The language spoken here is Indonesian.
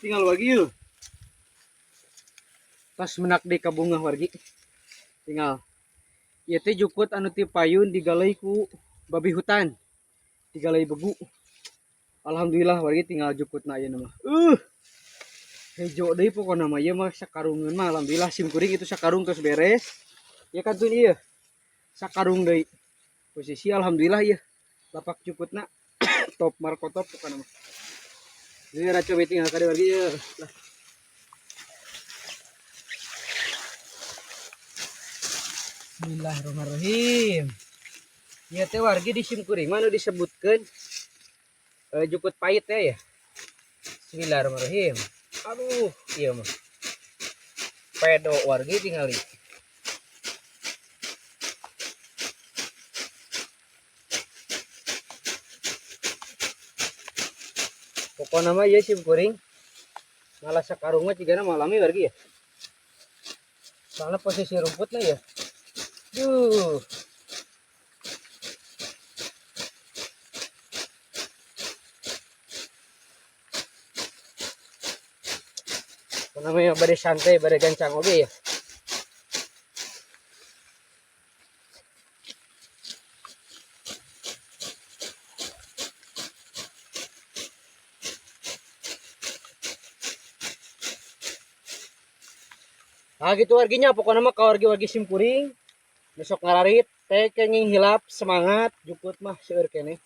Tinggal lagi yuk. Pas menak di kabunga wargi. Tinggal. Ieu teh jukut anu ti payun digalai ku babi hutan. Digalai begu. Alhamdulillah wargi tinggal jukutna ieu mah. Hejo deui pokona mah ieu mah sakarungeun mah alhamdulillah sim kuring itu sakarung geus beres. Ya kan tuh ieu. Sakarung deui. Posisi alhamdulillah ieu. Lapak jukutna top markotop pokona mah. Ini raco tinggal kade wargi ieu. Lah. Bismillahirrahmanirrahim. Ieu teh wargi di sim kuring mah disebutkeun jukut pait ya. Bismillahirrahmanirrahim. Aduh, iya mah. Pedo wargi tingali. Pokoknya mah ieu sim kuring. Malah sakarung mah cigana malami wargi ya. Soalnya posisi rumputnya ya. Duh. Namanya bade santai, bade gancang oge ya. Nah gitu warginya pokoknya mah ka wargi sim kuring besok ngararit teh kenging hilap semangat jukut mah seueur keneh.